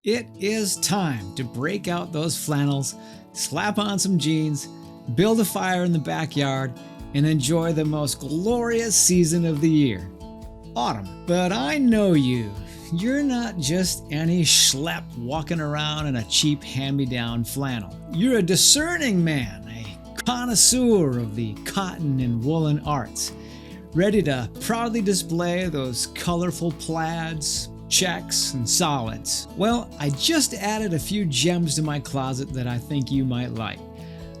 It is time to break out those flannels, slap on some jeans, build a fire in the backyard, and enjoy the most glorious season of the year, autumn. But I know you. You're not just any schlep walking around in a cheap hand-me-down flannel. You're a discerning man, a connoisseur of the cotton and woolen arts, ready to proudly display those colorful plaids, checks, and solids. Well, I just added a few gems to my closet that I think you might like.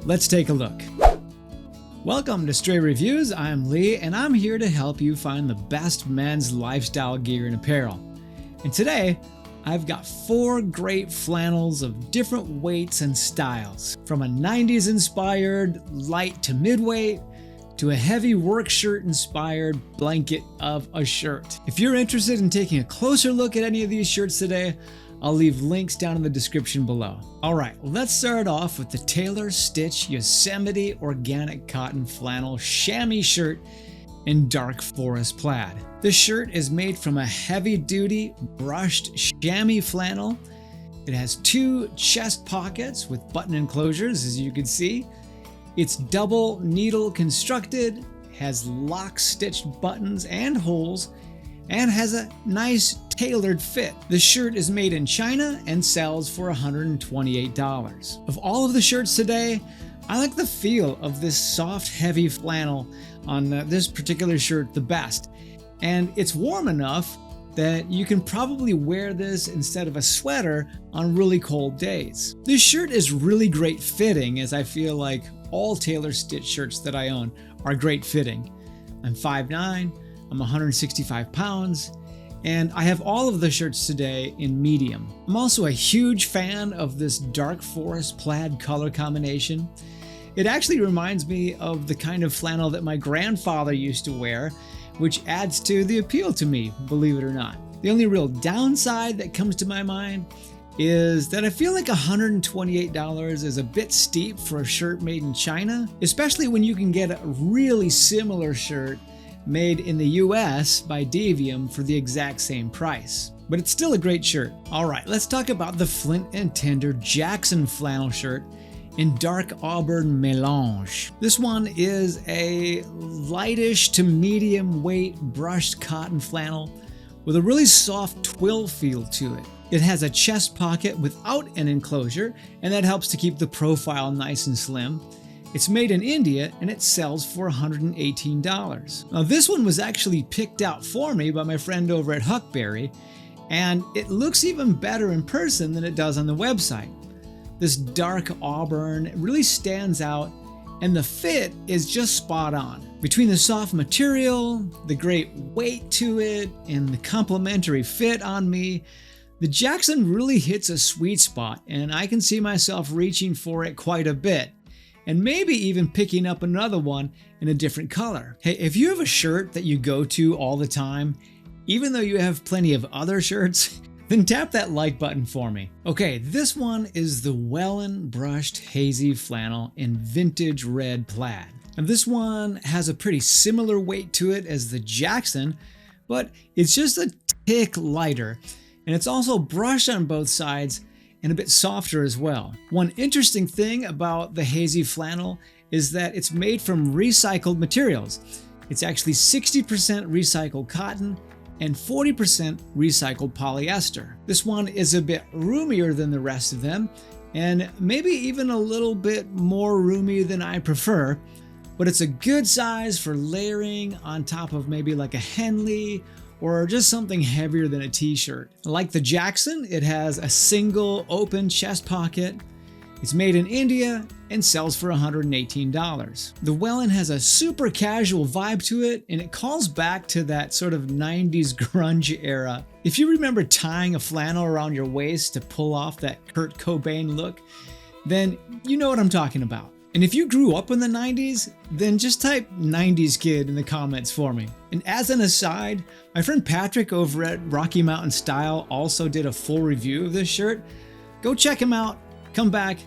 Let's take a look. Welcome to Stray Reviews. I'm Lee, and I'm here to help you find the best men's lifestyle gear and apparel. And today, I've got 4 great flannels of different weights and styles, from a 90s inspired light to midweight, to a heavy work shirt inspired blanket of a shirt. If you're interested in taking a closer look at any of these shirts today, I'll leave links down in the description below. All right, let's start off with the Tailor Stitch Yosemite Organic Cotton Flannel Chamois shirt in dark forest plaid. This shirt is made from a heavy-duty brushed chamois flannel. It has 2 chest pockets with button enclosures, as you can see. It's double needle constructed, has lock stitched buttons and holes, and has a nice tailored fit. The shirt is made in China and sells for $128. Of all of the shirts today, I like the feel of this soft, heavy flannel on this particular shirt the best. And it's warm enough that you can probably wear this instead of a sweater on really cold days. This shirt is really great fitting, as I feel like all Tailor Stitch shirts that I own are great fitting. I'm 5'9", I'm 165 pounds, and I have all of the shirts today in medium. I'm also a huge fan of this dark forest plaid color combination. It actually reminds me of the kind of flannel that my grandfather used to wear, which adds to the appeal to me, believe it or not. The only real downside that comes to my mind is that I feel like $128 is a bit steep for a shirt made in China, especially when you can get a really similar shirt made in the US by Devium for the exact same price. But it's still a great shirt. All right, let's talk about the Flint and Tinder Jackson Flannel shirt in dark auburn melange. This one is a lightish to medium weight brushed cotton flannel with a really soft twill feel to it. It has a chest pocket without an enclosure, and that helps to keep the profile nice and slim. It's made in India and it sells for $118. Now this one was actually picked out for me by my friend over at Huckberry, and it looks even better in person than it does on the website. This dark auburn really stands out, and the fit is just spot on. Between the soft material, the great weight to it, and the complementary fit on me, the Jackson really hits a sweet spot, and I can see myself reaching for it quite a bit, and maybe even picking up another one in a different color. Hey, if you have a shirt that you go to all the time, even though you have plenty of other shirts, then tap that like button for me. Okay, this one is the Wellen Brushed Hazy Flannel in vintage red plaid. And this one has a pretty similar weight to it as the Jackson, but it's just a tick lighter, and it's also brushed on both sides and a bit softer as well. One interesting thing about the Hazy Flannel is that it's made from recycled materials. It's actually 60% recycled cotton and 40% recycled polyester. This one is a bit roomier than the rest of them, and maybe even a little bit more roomy than I prefer, but it's a good size for layering on top of maybe like a Henley or just something heavier than a t-shirt. Like the Jackson, it has a single open chest pocket. It's made in India and sells for $118. The Wellen has a super casual vibe to it, and it calls back to that sort of 90s grunge era. If you remember tying a flannel around your waist to pull off that Kurt Cobain look, then you know what I'm talking about. And if you grew up in the 90s, then just type 90s kid in the comments for me. And as an aside, my friend Patrick over at Rocky Mountain Style also did a full review of this shirt. Go check him out, come back,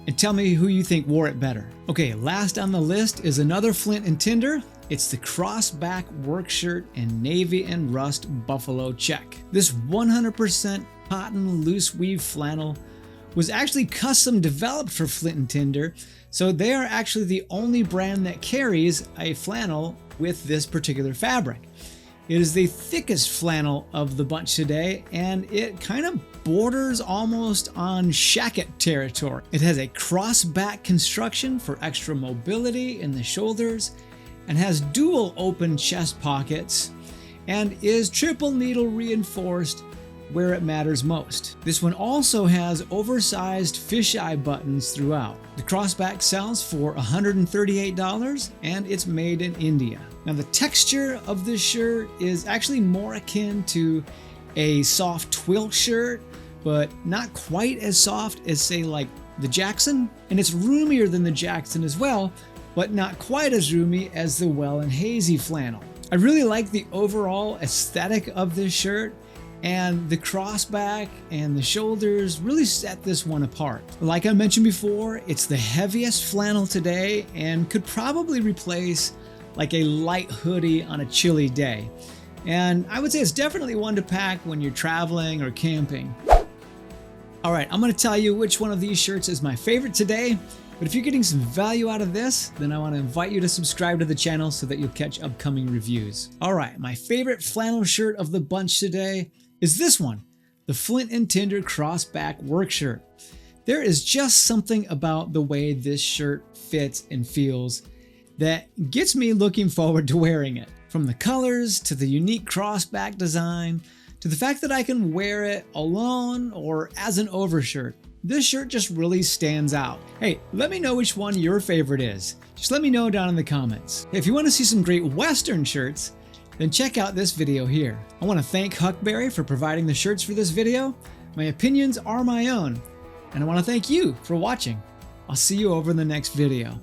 and tell me who you think wore it better. Okay, last on the list is another Flint and Tinder. It's the Crossback Workshirt in navy and rust buffalo check. This 100% cotton loose weave flannel was actually custom developed for Flint and Tinder, so they are actually the only brand that carries a flannel with this particular fabric. It is the thickest flannel of the bunch today, and it kind of borders almost on shacket territory. It has a crossback construction for extra mobility in the shoulders, and has dual open chest pockets, and is triple needle reinforced where it matters most. This one also has oversized fisheye buttons throughout. The crossback sells for $138, and it's made in India. Now the texture of this shirt is actually more akin to a soft twill shirt, but not quite as soft as, say, like the Jackson. And it's roomier than the Jackson as well, but not quite as roomy as the Wellen Hazy Flannel. I really like the overall aesthetic of this shirt, and the crossback and the shoulders really set this one apart. Like I mentioned before, it's the heaviest flannel today and could probably replace like a light hoodie on a chilly day. And I would say it's definitely one to pack when you're traveling or camping. All right, I'm gonna tell you which one of these shirts is my favorite today, but if you're getting some value out of this, then I wanna invite you to subscribe to the channel so that you'll catch upcoming reviews. All right, my favorite flannel shirt of the bunch today is this one, the Flint and Tinder Crossback Workshirt. There is just something about the way this shirt fits and feels that gets me looking forward to wearing it. From the colors to the unique crossback design to the fact that I can wear it alone or as an overshirt, this shirt just really stands out. Hey, let me know which one your favorite is. Just let me know down in the comments. If you want to see some great Western shirts, then check out this video here. I want to thank Huckberry for providing the shirts for this video. My opinions are my own, and I want to thank you for watching. I'll see you over in the next video.